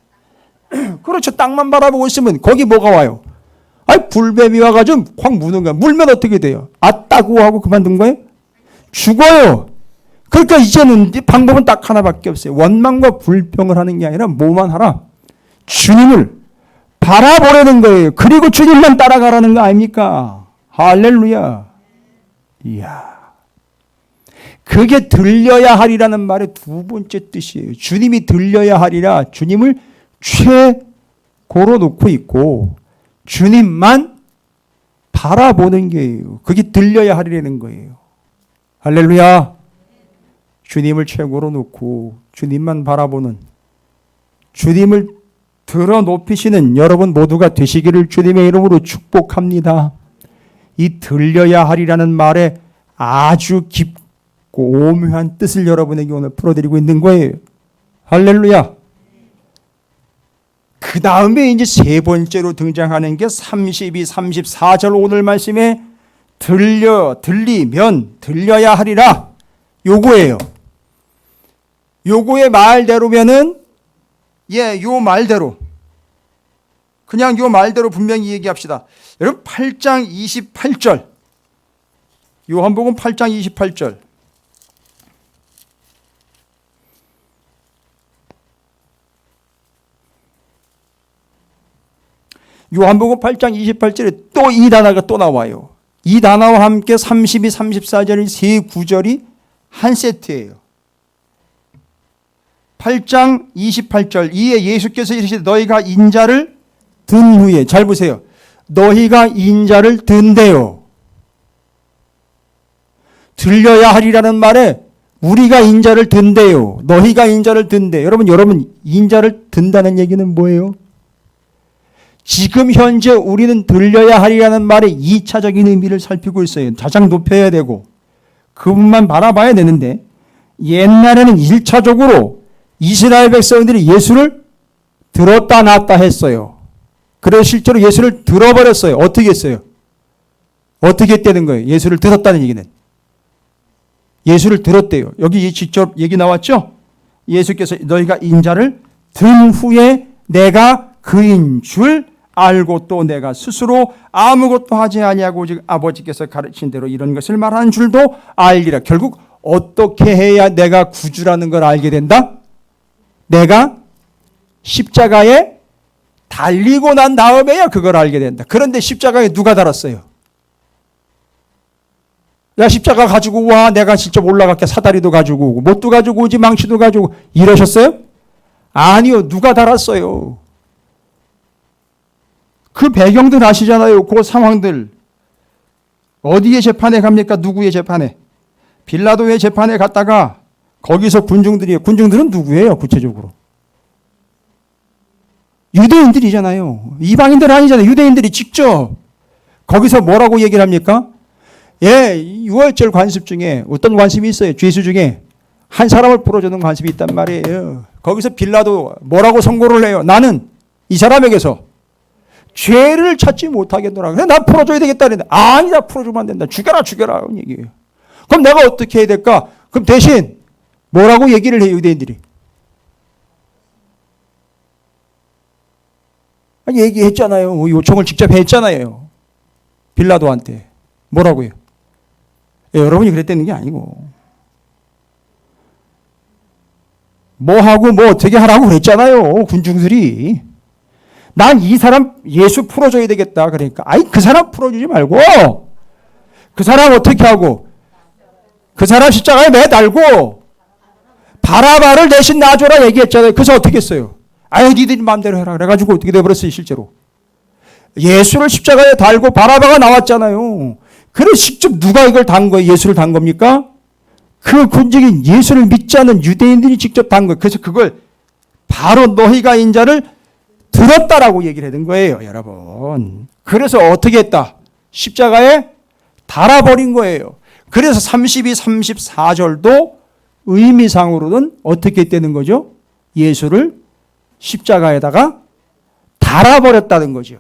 그렇죠. 땅만 바라보고 있으면 거기 뭐가 와요? 불뱀이 와가지고 확 무는 거야. 물면 어떻게 돼요? 따고 하고 그만둔 거예요? 죽어요. 그러니까 이제는 방법은 딱 하나밖에 없어요. 원망과 불평을 하는 게 아니라 뭐만 하라? 주님을 바라보라는 거예요. 그리고 주님만 따라가라는 거 아닙니까? 할렐루야. 이야. 그게 들려야 하리라는 말의 두 번째 뜻이에요. 주님이 들려야 하리라. 주님을 최고로 놓고 있고 주님만 바라보는 게예요. 그게 들려야 하리라는 거예요. 할렐루야. 주님을 최고로 놓고 주님만 바라보는, 주님을 들어 높이시는 여러분 모두가 되시기를 주님의 이름으로 축복합니다. 이 들려야 하리라는 말에 아주 깊고 오묘한 뜻을 여러분에게 오늘 풀어드리고 있는 거예요. 할렐루야. 그 다음에 이제 세 번째로 등장하는 게 32, 34절 오늘 말씀에 들리면 들려야 하리라. 요거예요. 요거의 말대로면은 요 말대로 그냥 요 말대로 분명히 얘기합시다. 여러분 8장 28절 요한복음 8장 28절 요한복음 8장 28절에 또 이 단어가 또 나와요. 이 단어와 함께 32, 34절의 세 구절이 한 세트예요. 8장 28절 이에 예수께서 이르시되 너희가 인자를 든 후에 잘 보세요. 너희가 인자를 든대요. 들려야 하리라는 말에 우리가 인자를 든대요. 너희가 인자를 든대. 여러분 인자를 든다는 얘기는 뭐예요? 지금 현재 우리는 들려야 하리라는 말의 2차적인 의미를 살피고 있어요. 가장 높여야 되고 그분만 바라봐야 되는데 옛날에는 1차적으로 이스라엘 백성들이 예수를 들었다 놨다 했어요. 그래서 실제로 예수를 들어버렸어요. 어떻게 했어요? 어떻게 했다는 거예요? 예수를 들었다는 얘기는. 예수를 들었대요. 여기 직접 얘기 나왔죠? 예수께서 너희가 인자를 든 후에 내가 그인 줄 알고 또 내가 스스로 아무것도 하지 아니하고 오직 아버지께서 가르친 대로 이런 것을 말하는 줄도 알리라. 결국 어떻게 해야 내가 구주라는 걸 알게 된다? 내가 십자가에 달리고 난 다음에야 그걸 알게 된다. 그런데 십자가에 누가 달았어요? 야, 십자가 가지고 와, 내가 직접 올라갈게. 사다리도 가지고 오고 못도 가지고 오지, 망치도 가지고 오고. 이러셨어요? 아니요, 누가 달았어요? 그 배경들 아시잖아요. 그 상황들. 어디에 재판에 갑니까? 누구의 재판에? 빌라도의 재판에 갔다가 거기서 군중들은 누구예요? 구체적으로. 유대인들이잖아요. 이방인들 아니잖아요. 유대인들이 직접 거기서 뭐라고 얘기를 합니까? 예, 유월절 관습 중에 어떤 관습이 있어요? 죄수 중에 한 사람을 풀어주는 관습이 있단 말이에요. 거기서 빌라도 뭐라고 선고를 해요? 나는 이 사람에게서 죄를 찾지 못하겠노라. 그래, 난 풀어줘야 되겠다. 그랬는데 아니다, 풀어주면 안 된다. 죽여라, 죽여라. 그런 얘기예요. 그럼 내가 어떻게 해야 될까? 그럼 대신 뭐라고 얘기를 해요, 유대인들이? 얘기했잖아요. 요청을 직접 했잖아요. 빌라도한테. 뭐라고요? 예, 여러분이 그랬다는 게 아니고. 뭐 하고 뭐 어떻게 하라고 그랬잖아요. 군중들이. 난 이 사람 예수 풀어줘야 되겠다. 그러니까 아이, 그 사람 풀어주지 말고 그 사람 어떻게 하고 그 사람 십자가에 매달고 바라바를 대신 놔줘라 얘기했잖아요. 그래서 어떻게 했어요? 아유, 니들이 마음대로 해라. 그래가지고 어떻게 돼버렸어요, 실제로. 예수를 십자가에 달고 바라바가 나왔잖아요. 그래서 직접 누가 이걸 단 거예요? 예수를 단 겁니까? 그 군중인 예수를 믿지 않는 유대인들이 직접 단 거예요. 그래서 그걸 바로 너희가 인자를 들었다라고 얘기를 해둔 거예요, 여러분. 그래서 어떻게 했다? 십자가에 달아버린 거예요. 그래서 32, 34절도 의미상으로는 어떻게 되는 거죠? 예수를 십자가에다가 달아버렸다는 거죠.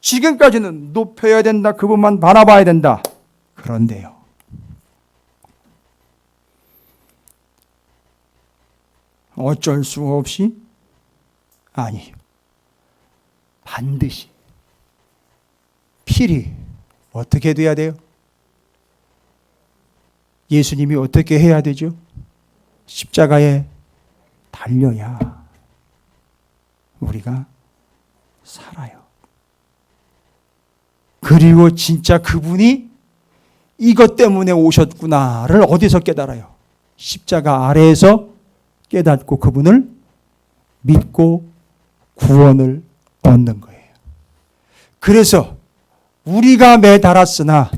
지금까지는 높여야 된다, 그분만 바라봐야 된다. 그런데요, 어쩔 수 없이 아니요, 반드시 필히 어떻게 돼야 돼요? 예수님이 어떻게 해야 되죠? 십자가에 달려야 우리가 살아요. 그리고 진짜 그분이 이것 때문에 오셨구나를 어디서 깨달아요? 십자가 아래에서 깨닫고 그분을 믿고 구원을 얻는 거예요. 그래서 우리가 매달았으나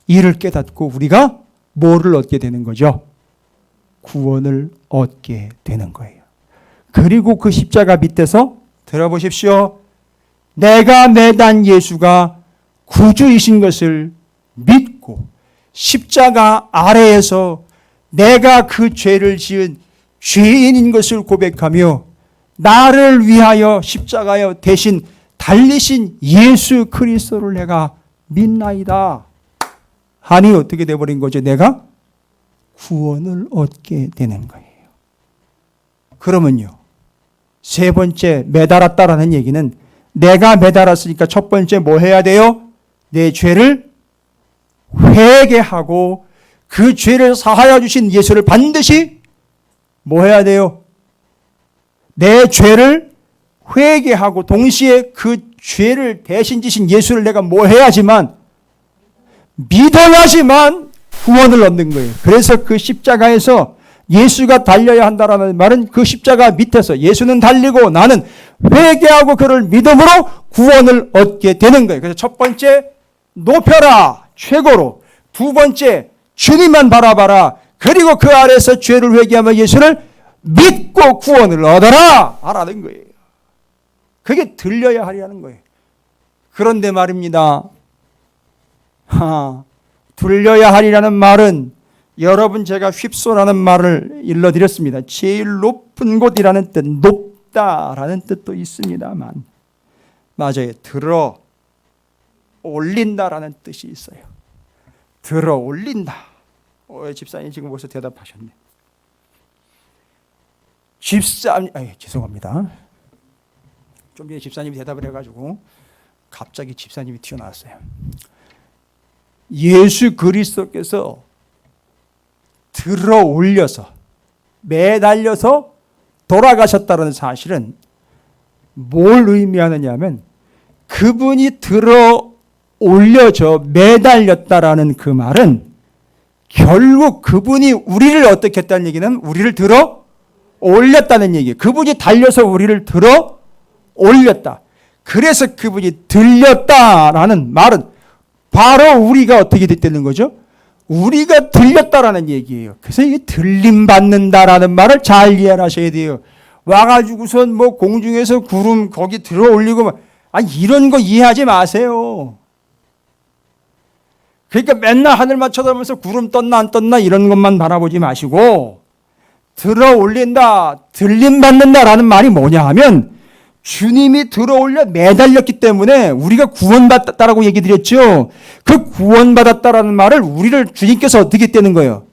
이를 깨닫고 우리가 뭐를 얻게 되는 거죠? 구원을 얻게 되는 거예요. 그리고 그 십자가 밑에서 들어보십시오. 내가 매단 예수가 구주이신 것을 믿고 십자가 아래에서 내가 그 죄를 지은 죄인인 것을 고백하며 나를 위하여 십자가에 대신 달리신 예수 그리스도를 내가 믿나이다 하니 어떻게 돼버린 거죠? 내가 구원을 얻게 되는 거예요. 그러면요, 세 번째 매달았다라는 얘기는 내가 매달았으니까 첫 번째 뭐 해야 돼요? 내 죄를 회개하고 그 죄를 사하여 주신 예수를 반드시 뭐 해야 돼요? 내 죄를 회개하고 동시에 그 죄를 대신 지신 예수를 내가 뭐 해야지만, 믿어야지만 구원을 얻는 거예요. 그래서 그 십자가에서 예수가 달려야 한다라는 말은 그 십자가 밑에서 예수는 달리고 나는 회개하고 그를 믿음으로 구원을 얻게 되는 거예요. 그래서 첫 번째 높여라, 최고로. 두 번째 주님만 바라봐라. 그리고 그 아래에서 죄를 회개하며 예수를 믿고 구원을 얻어라 하라는 거예요. 그게 들려야 하리라는 거예요. 그런데 말입니다. 들려야 하리라는 말은 여러분 제가 휩소라는 말을 일러드렸습니다. 제일 높은 곳이라는 뜻, 높다라는 뜻도 있습니다만 맞아요. 들어 올린다라는 뜻이 있어요. 들어 올린다. 집사님 지금 벌써 대답하셨네. 죄송합니다. 좀 전에 집사님이 대답을 해가지고 갑자기 집사님이 튀어나왔어요. 예수 그리스도께서 들어 올려서 매달려서 돌아가셨다는 사실은 뭘 의미하느냐 하면 그분이 들어 올려져 매달렸다라는 그 말은 결국 그분이 우리를 어떻게 했다는 얘기는 우리를 들어 올렸다는 얘기예요. 그분이 달려서 우리를 들어 올렸다. 그래서 그분이 들렸다라는 말은 바로 우리가 어떻게 됐다는 거죠? 우리가 들렸다라는 얘기예요. 그래서 이게 들림 받는다라는 말을 잘 이해하셔야 돼요. 와가지고선 뭐 공중에서 구름 거기 들어 올리고 이런 거 이해하지 마세요. 그러니까 맨날 하늘만 쳐다보면서 구름 떴나 안 떴나 이런 것만 바라보지 마시고 들어 올린다, 들림 받는다라는 말이 뭐냐 하면 주님이 들어 올려 매달렸기 때문에 우리가 구원받았다라고 얘기 드렸죠. 그 구원받았다라는 말을 우리를 주님께서 어떻게 했다는 거예요?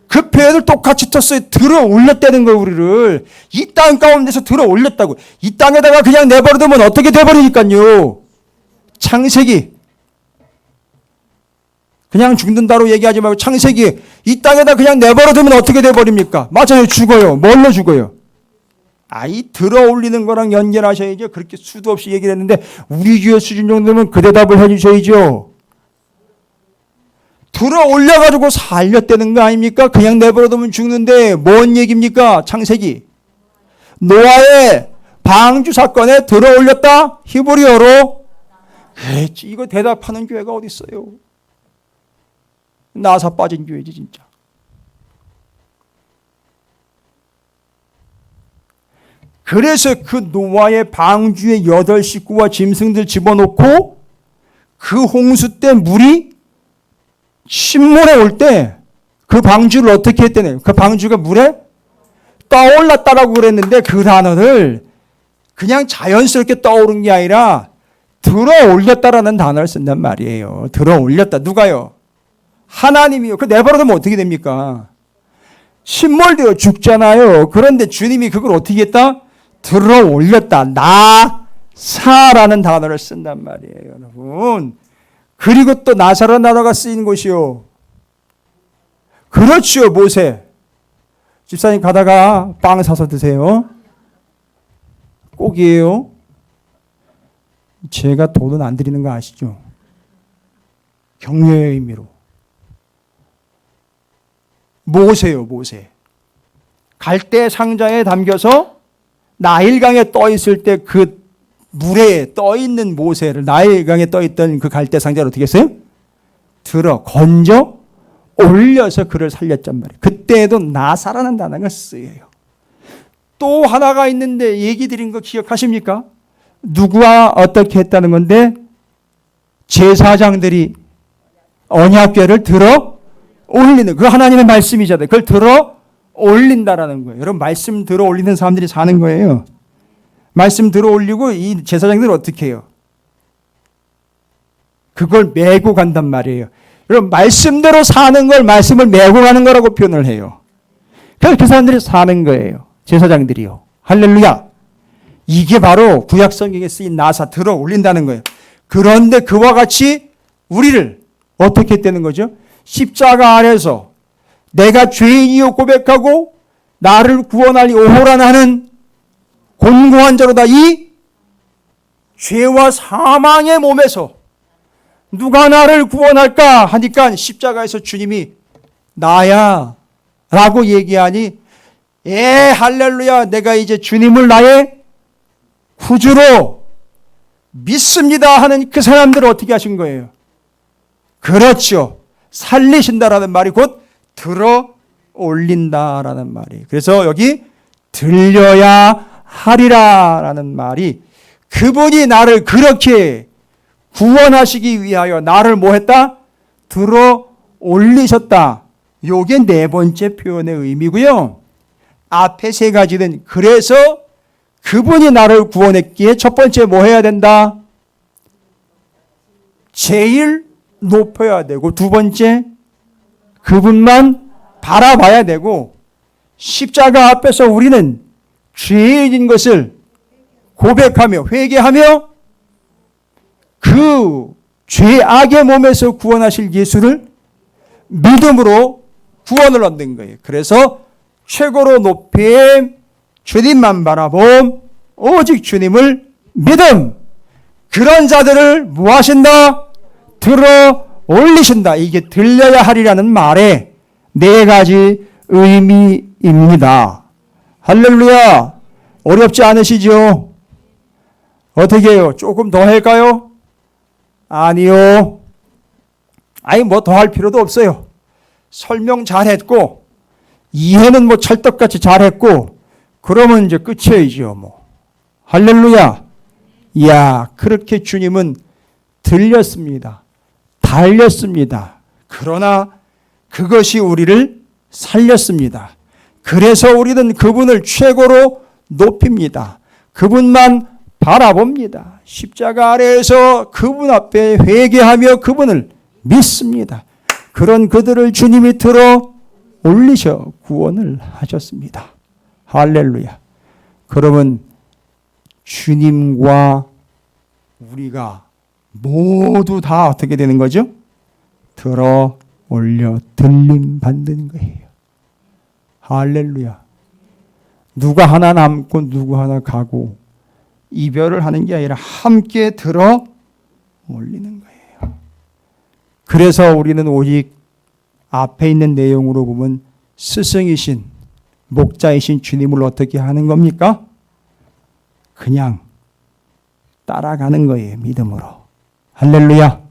그 표현을 똑같이 쳤어요. 들어 올렸다는 거예요, 우리를. 이 땅 가운데서 들어 올렸다고. 이 땅에다가 그냥 내버려두면 어떻게 돼버리니까요. 창세기. 그냥 죽는다로 얘기하지 말고 창세기. 이 땅에다 그냥 내버려두면 어떻게 돼버립니까? 맞아요, 죽어요. 뭘로 죽어요? 이 들어 올리는 거랑 연결하셔야죠. 그렇게 수도 없이 얘기를 했는데 우리 교회 수준 정도면 그 대답을 해주셔야죠. 들어 올려가지고 살렸다는 거 아닙니까? 그냥 내버려두면 죽는데 뭔 얘기입니까? 창세기. 노아의 방주 사건에 들어 올렸다? 히브리어로. 그렇지. 이거 대답하는 교회가 어디 있어요? 나사 빠진 교회지 진짜. 그래서 그 노아의 방주에 8 식구와 짐승들 집어넣고 그 홍수 때 물이 신물에 올 때 그 방주를 어떻게 했대요? 그 방주가 물에 떠올랐다라고 그랬는데 그 단어를 그냥 자연스럽게 떠오른 게 아니라 들어 올렸다라는 단어를 쓴단 말이에요. 들어 올렸다. 누가요? 하나님이요. 그 내버려두면 어떻게 됩니까? 신물되어 죽잖아요. 그런데 주님이 그걸 어떻게 했다? 들어 올렸다. 나사라는 단어를 쓴단 말이에요, 여러분. 그리고 또 나사라는 단어가 쓰인 곳이요. 그렇죠, 모세. 집사님 가다가 빵 사서 드세요. 꼭이에요. 제가 돈은 안 드리는 거 아시죠? 격려의 의미로. 모세요, 모세. 갈대 상자에 담겨서 나일강에 떠 있을 때 그 물에 떠 있는 모세를 나일강에 떠 있던 그 갈대 상자를 어떻게 했어요? 들어 건져 올려서 그를 살렸단 말이에요. 그때에도 나사라는 단어가 쓰여요. 또 하나가 있는데 얘기 드린 거 기억하십니까? 누구와 어떻게 했다는 건데 제사장들이 언약궤를 들어 올리는 그 하나님의 말씀이잖아요. 그걸 들어 올린다라는 거예요. 여러분 말씀 들어 올리는 사람들이 사는 거예요. 말씀 들어 올리고 이 제사장들은 어떻게 해요? 그걸 메고 간단 말이에요. 여러분 말씀대로 사는 걸 말씀을 메고 가는 거라고 표현을 해요. 그래서 그 사람들이 사는 거예요. 제사장들이요. 할렐루야. 이게 바로 구약 성경에 쓰인 나사 들어 올린다는 거예요. 그런데 그와 같이 우리를 어떻게 했다는 거죠? 십자가 아래서 내가 죄인이요 고백하고 나를 구원하리 오호라 나는 곤고한 자로다. 이 죄와 사망의 몸에서 누가 나를 구원할까 하니까 십자가에서 주님이 나야 라고 얘기하니 할렐루야 내가 이제 주님을 나의 구주로 믿습니다 하는 그 사람들을 어떻게 하신 거예요? 그렇죠. 살리신다라는 말이 곧 들어 올린다라는 말이에요. 그래서 여기 들려야 하리라라는 말이 그분이 나를 그렇게 구원하시기 위하여 나를 뭐 했다? 들어 올리셨다. 요게 네 번째 표현의 의미고요. 앞에 세 가지는 그래서 그분이 나를 구원했기에 첫 번째 뭐 해야 된다? 제일 높여야 되고 두 번째 그분만 바라봐야 되고 십자가 앞에서 우리는 죄인 것을 고백하며 회개하며 그 죄악의 몸에서 구원하실 예수를 믿음으로 구원을 얻는 거예요. 그래서 최고로 높임 주님만 바라봄 오직 주님을 믿음 그런 자들을 뭐 하신다? 들어 올리신다. 이게 들려야 하리라는 말에 네 가지 의미입니다. 할렐루야. 어렵지 않으시죠? 어떻게 해요? 조금 더 할까요? 아니요. 아니 뭐 더 할 필요도 없어요. 설명 잘했고 이해는 뭐 찰떡같이 잘했고 그러면 이제 끝이에요. 뭐 할렐루야. 이야 그렇게 주님은 들렸습니다. 달렸습니다. 그러나 그것이 우리를 살렸습니다. 그래서 우리는 그분을 최고로 높입니다. 그분만 바라봅니다. 십자가 아래에서 그분 앞에 회개하며 그분을 믿습니다. 그런 그들을 주님이 들어 올리셔 구원을 하셨습니다. 할렐루야. 그러면 주님과 우리가 모두 다 어떻게 되는 거죠? 들어 올려 들림 받는 거예요. 할렐루야. 누가 하나 남고 누구 하나 가고 이별을 하는 게 아니라 함께 들어 올리는 거예요. 그래서 우리는 오직 앞에 있는 내용으로 보면 스승이신 목자이신 주님을 어떻게 하는 겁니까? 그냥 따라가는 거예요. 믿음으로. 할렐루야.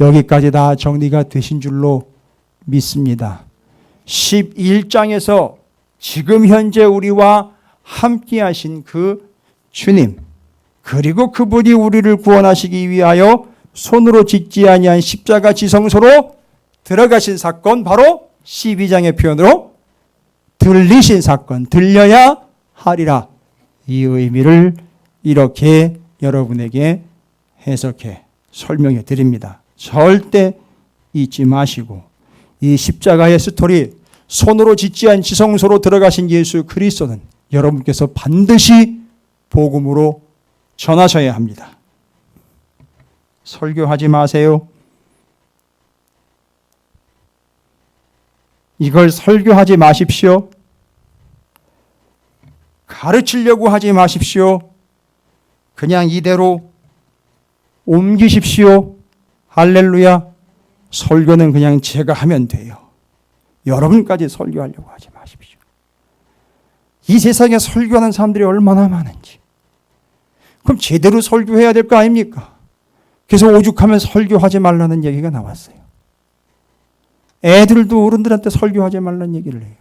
여기까지 다 정리가 되신 줄로 믿습니다. 11장에서 지금 현재 우리와 함께 하신 그 주님 그리고 그분이 우리를 구원하시기 위하여 손으로 짓지 아니한 십자가 지성소로 들어가신 사건 바로 12장의 표현으로 들리신 사건 들려야 하리라. 이 의미를 이렇게 여러분에게 해석해 설명해 드립니다. 절대 잊지 마시고 이 십자가의 스토리 손으로 짓지 않은 지성소로 들어가신 예수 그리스도는 여러분께서 반드시 복음으로 전하셔야 합니다. 설교하지 마세요. 이걸 설교하지 마십시오. 가르치려고 하지 마십시오. 그냥 이대로 옮기십시오. 할렐루야. 설교는 그냥 제가 하면 돼요. 여러분까지 설교하려고 하지 마십시오. 이 세상에 설교하는 사람들이 얼마나 많은지. 그럼 제대로 설교해야 될 거 아닙니까? 그래서 오죽하면 설교하지 말라는 얘기가 나왔어요. 애들도 어른들한테 설교하지 말라는 얘기를 해요.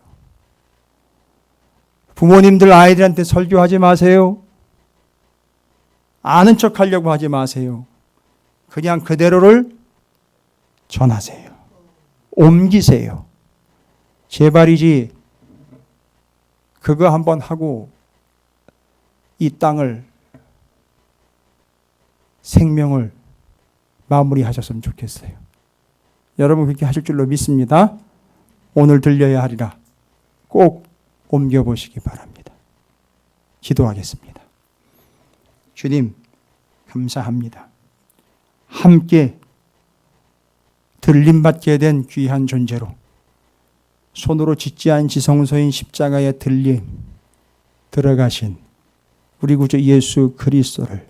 부모님들 아이들한테 설교하지 마세요. 아는 척 하려고 하지 마세요. 그냥 그대로를 전하세요. 옮기세요. 제발이지 그거 한번 하고 이 땅을 생명을 마무리하셨으면 좋겠어요. 여러분 그렇게 하실 줄로 믿습니다. 오늘 들려야 하리라. 꼭 옮겨보시기 바랍니다. 기도하겠습니다. 주님 감사합니다. 함께 들림받게 된 귀한 존재로 손으로 짓지 않은 지성소인 십자가에 들림 들어가신 우리 구주 예수 그리스도를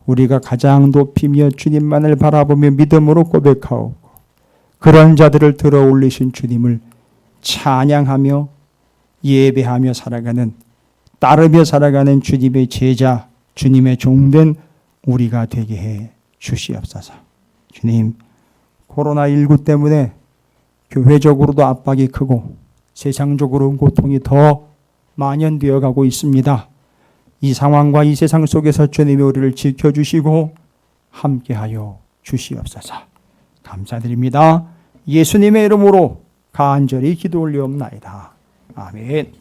우리가 가장 높이며 주님만을 바라보며 믿음으로 고백하고 그런 자들을 들어 올리신 주님을 찬양하며 예배하며 살아가는 따르며 살아가는 주님의 제자 주님의 종된 우리가 되게 해 주시옵소서. 주님 코로나19 때문에 교회적으로도 압박이 크고 세상적으로 고통이 더 만연되어 가고 있습니다. 이 상황과 이 세상 속에서 주님이 우리를 지켜주시고 함께하여 주시옵소서. 감사드립니다. 예수님의 이름으로 간절히 기도 올리옵나이다. 아멘.